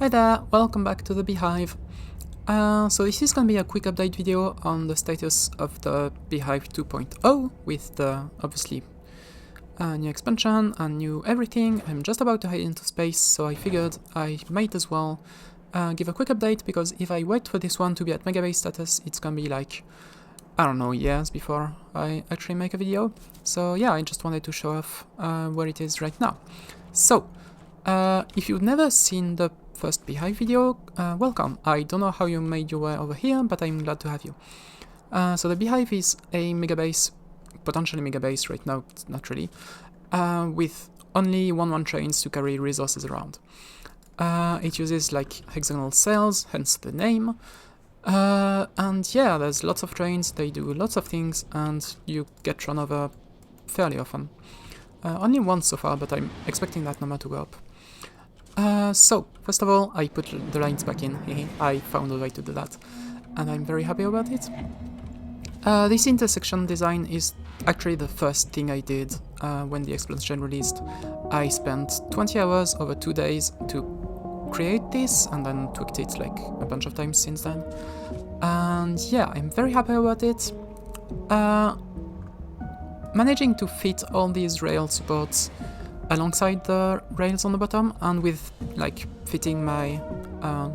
Hi there, welcome back to the Beehive. So this is going to be a quick update video on the status of the Beehive 2.0 with the, obviously, new expansion and new everything. I'm just about to head into space, so I figured I might as well give a quick update, because if I wait for this one to be at Megabase status, it's going to be like, I don't know, years before I actually make a video. So yeah, I just wanted to show off where it is right now. So, if you've never seen the first Beehive video, welcome. I don't know how you made your way over here, but I'm glad to have you. So the Beehive is a megabase, potentially megabase right now, not really, with only 1-1 trains to carry resources around. It uses like hexagonal cells, hence the name. And yeah, there's lots of trains, they do lots of things, and you get run over fairly often. Only once so far, but I'm expecting that number to go up. So, first of all, I put the lines back in. I found a way to do that, and I'm very happy about it. This intersection design is actually the first thing I did when the expansion released. I spent 20 hours over 2 days to create this, and then tweaked it like a bunch of times since then. And yeah, I'm very happy about it. Managing to fit all these rail supports alongside the rails on the bottom, and with like fitting my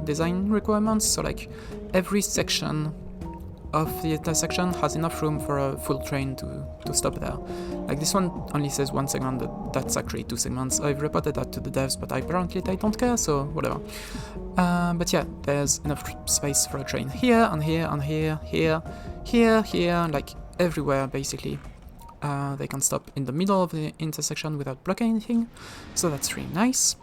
design requirements, so like every section of the intersection has enough room for a full train to stop there. Like this one only says 1 segment, that's actually 2 segments. I've reported that to the devs, but apparently they don't care, so whatever. But yeah, there's enough space for a train here, and here, and here, here, like everywhere basically. They can stop in the middle of the intersection without blocking anything, so that's really nice.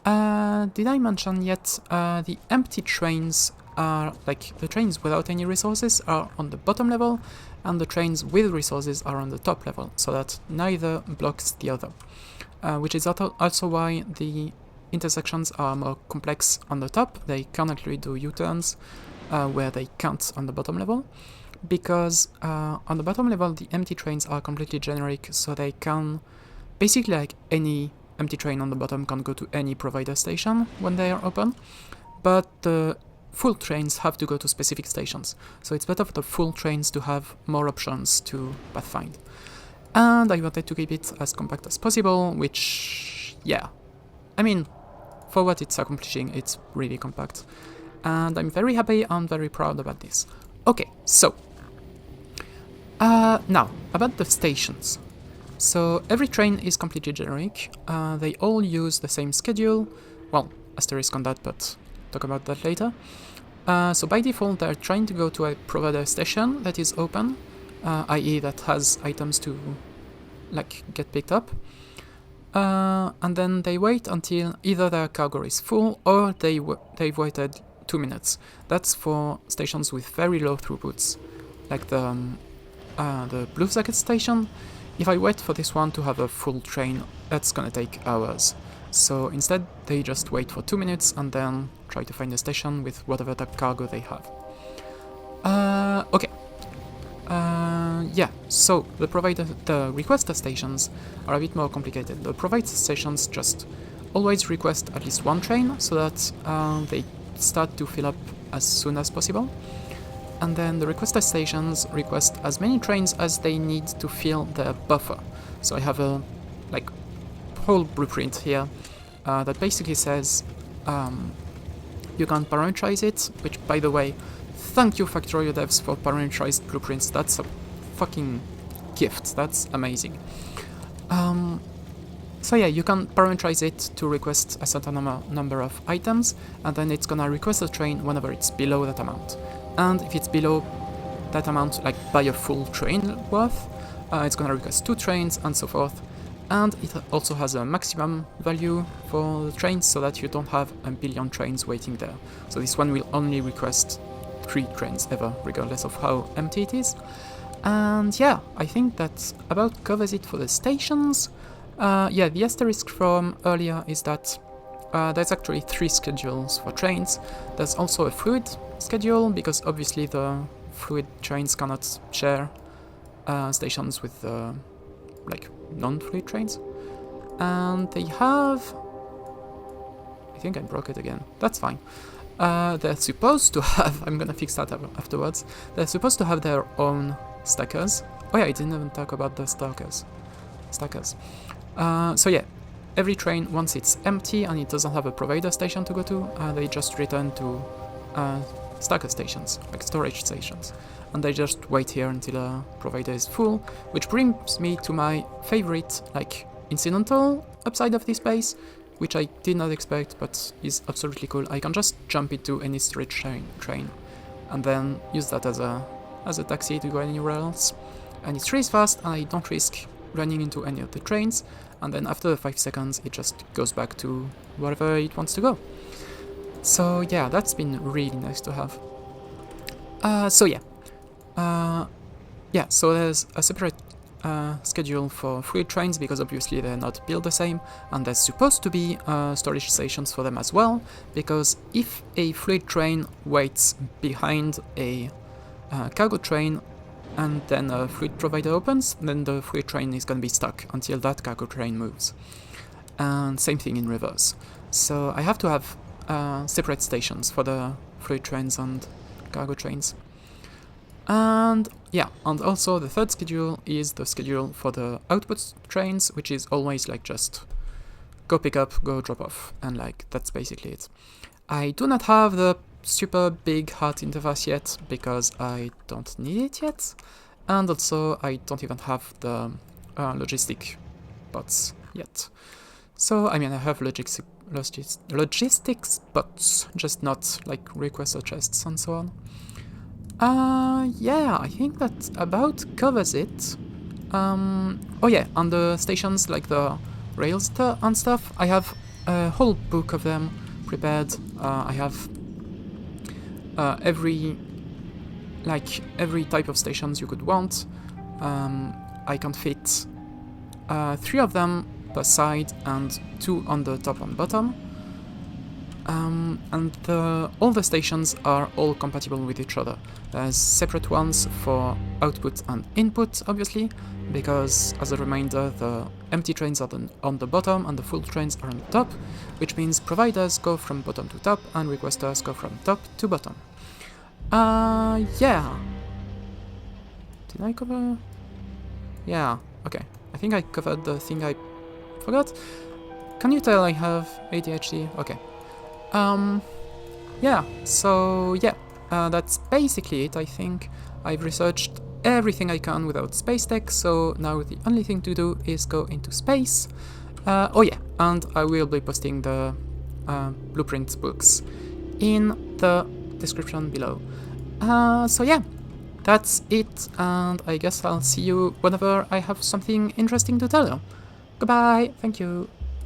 Did I mention yet, the empty trains are, like, the trains without any resources are on the bottom level, and the trains with resources are on the top level, so that neither blocks the other. Which is also why the intersections are more complex on the top. They can actually do U-turns where they can't on the bottom level, because on the bottom level the empty trains are completely generic, so they can basically, like, any empty train on the bottom can go to any provider station when they are open, but the full trains have to go to specific stations, so it's better for the full trains to have more options to pathfind. And I wanted to keep it as compact as possible, which, yeah, I mean, for what it's accomplishing, it's really compact, and I'm very happy and very proud about this. Okay, so now about the stations. So every train is completely generic. They all use the same schedule. Well, asterisk on that, but talk about that later. So by default, they're trying to go to a provider station that is open, i.e. that has items to, like, get picked up. And then they wait until either their cargo is full or they've waited 2 minutes. That's for stations with very low throughputs, like the Blue Jacket station. If I wait for this one to have a full train, that's gonna take hours. So instead, they just wait for 2 minutes and then try to find a station with whatever type cargo they have. Okay. Yeah, so the requester stations are a bit more complicated. The provider stations just always request at least 1 train, so that they start to fill up as soon as possible. And then the requester stations request as many trains as they need to fill their buffer. So I have a, like, whole blueprint here that basically says you can parameterize it, which, by the way, thank you Factorio devs for parameterized blueprints. That's a fucking gift. That's amazing. So yeah, you can parameterize it to request a certain number of items, and then it's gonna request a train whenever it's below that amount. And if it's below that amount, like by a full train worth, it's gonna request 2 trains, and so forth. And it also has a maximum value for the trains, so that you don't have a billion trains waiting there. So this one will only request 3 trains ever, regardless of how empty it is. And yeah, I think that about covers it for the stations. Yeah, the asterisk from earlier is that there's actually 3 schedules for trains. There's also a fluid schedule, because obviously the fluid trains cannot share stations with like non-fluid trains. And they have, I think I broke it again. That's fine. They're supposed to have... I'm gonna fix that afterwards. They're supposed to have their own stackers. Oh yeah, I didn't even talk about the stackers. So yeah, every train, once it's empty and it doesn't have a provider station to go to, they just return to stacker stations, like storage stations. And they just wait here until a provider is full, which brings me to my favorite, like, incidental upside of this base, which I did not expect, but is absolutely cool. I can just jump into any storage train, and then use that as a taxi to go anywhere else. And it's really fast, and I don't risk running into any of the trains, and then after 5 seconds it just goes back to wherever it wants to go. So yeah, that's been really nice to have. So there's a separate schedule for fluid trains, because obviously they're not built the same, and there's supposed to be storage stations for them as well, because if a fluid train waits behind a cargo train and then a fluid provider opens, then the fluid train is going to be stuck until that cargo train moves. And same thing in reverse. So I have to have separate stations for the fluid trains and cargo trains. And yeah, and also the third schedule is the schedule for the output trains, which is always like just go pick up, go drop off, and like that's basically it. I do not have the super big HART interface yet because I don't need it yet, and also I don't even have the logistic bots yet. So I mean, I have logistics bots, just not like requester chests and so on. Yeah, I think that about covers it. Oh yeah, on the stations, like the rails and stuff, I have a whole book of them prepared. I have every type of stations you could want. I can fit 3 of them per side and 2 on the top and bottom. And all the stations are all compatible with each other. There's separate ones for output and input, obviously, because, as a reminder, the empty trains are on the bottom and the full trains are on the top, which means providers go from bottom to top and requesters go from top to bottom. Yeah. Did I cover? Yeah, okay. I think I covered the thing I forgot. Can you tell I have ADHD? Okay. Yeah, so yeah, that's basically it, I think. I've researched everything I can without space tech, so now the only thing to do is go into space. Oh yeah, and I will be posting the blueprint books in the description below. So yeah, that's it, and I guess I'll see you whenever I have something interesting to tell you. Goodbye, thank you.